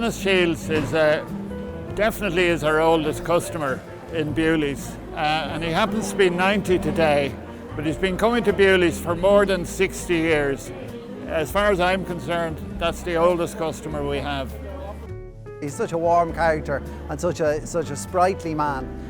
Dennis Shields is definitely is our oldest customer in Bewley's, and he happens to be 90 today, but he's been coming to Bewley's for more than 60 years. As far as I'm concerned, that's the oldest customer we have. He's such a warm character and such a sprightly man.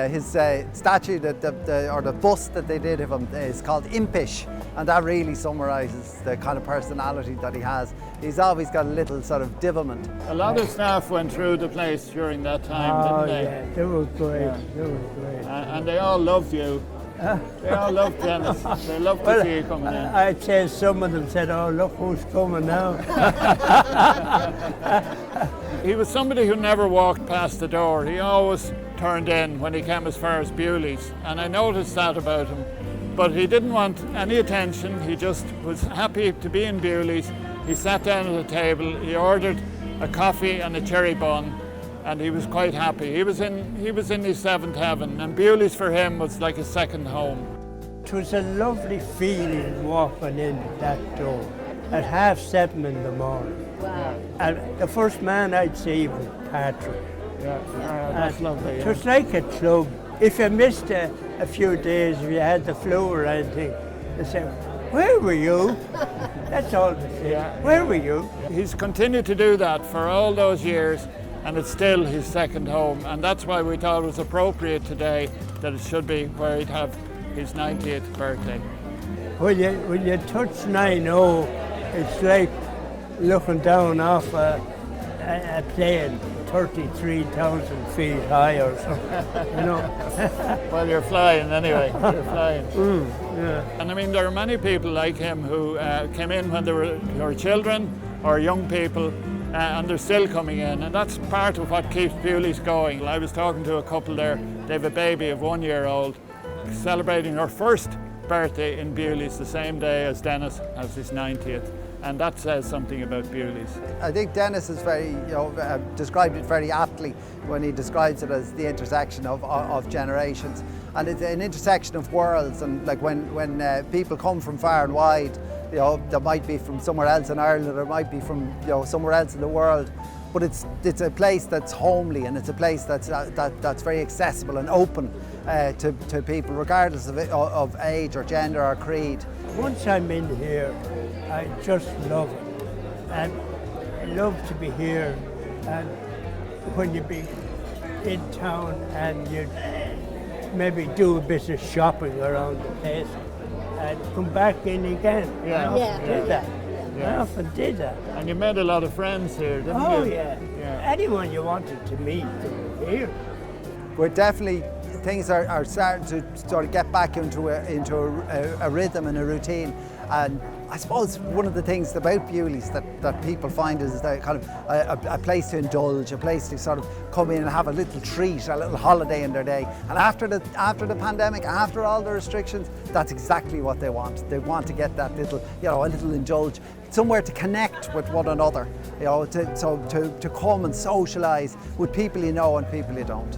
His statue, or the bust that they did of him, is called Impish, and that really summarises the kind of personality that he has. He's always got a little sort of divilment. A lot of staff went through the place during that time, didn't they? Yeah, they were great. Yeah. They were great. And they all loved you. They all loved Dennis. They loved to see you coming in. I'd say some of them said, "Oh, look who's coming now." He was somebody who never walked past the door. He always turned in when he came as far as Bewley's, and I noticed that about him. But he didn't want any attention. He just was happy to be in Bewley's. He sat down at a table, he ordered a coffee and a cherry bun, and he was quite happy. He was in his seventh heaven, and Bewley's for him was like a second home. It was a lovely feeling walking in that door at 7:30 in the morning. Wow. And the first man I'd see was Patrick. Yeah, that's lovely. It was like a club. If you missed a few days, if you had the flu or anything, they said, "Where were you?" That's all they say. Yeah. Where were you? He's continued to do that for all those years, and it's still his second home, and that's why we thought it was appropriate today that it should be where he'd have his 90th birthday. When you touch 90, it's like looking down off a plane 33,000 feet high or something, you know. Well, you're flying anyway. You're flying. Yeah. And I mean, there are many people like him who came in when they were children or young people, and they're still coming in, and that's part of what keeps Bewley's going. I was talking to a couple there. They have a baby of 1 year old celebrating her first birthday in Bewley's the same day as Dennis has his 90th. And that says something about Bewley's. I think Dennis is described it very aptly when he describes it as the intersection of generations. And it's an intersection of worlds, and like when people come from far and wide, they might be from somewhere else in Ireland, or it might be from somewhere else in the world, but it's a place that's homely, and it's a place that's very accessible and open to people, regardless of age or gender or creed. Once I'm in here, I just love it, and I love to be here. And when you be in town and you maybe do a bit of shopping around the place and come back in again. Yeah. I often did that. Yeah. I often did that. And you made a lot of friends here, didn't you? Oh yeah. Anyone you wanted to meet, they were here. We're definitely, things are starting to sort of get back into a rhythm and a routine. And I suppose one of the things about Bewley's that people find is that kind of a place to indulge, a place to sort of come in and have a little treat, a little holiday in their day. And after the pandemic, after all the restrictions, that's exactly what they want. They want to get that little, a little indulge, somewhere to connect with one another, to come and socialise with people you know and people you don't.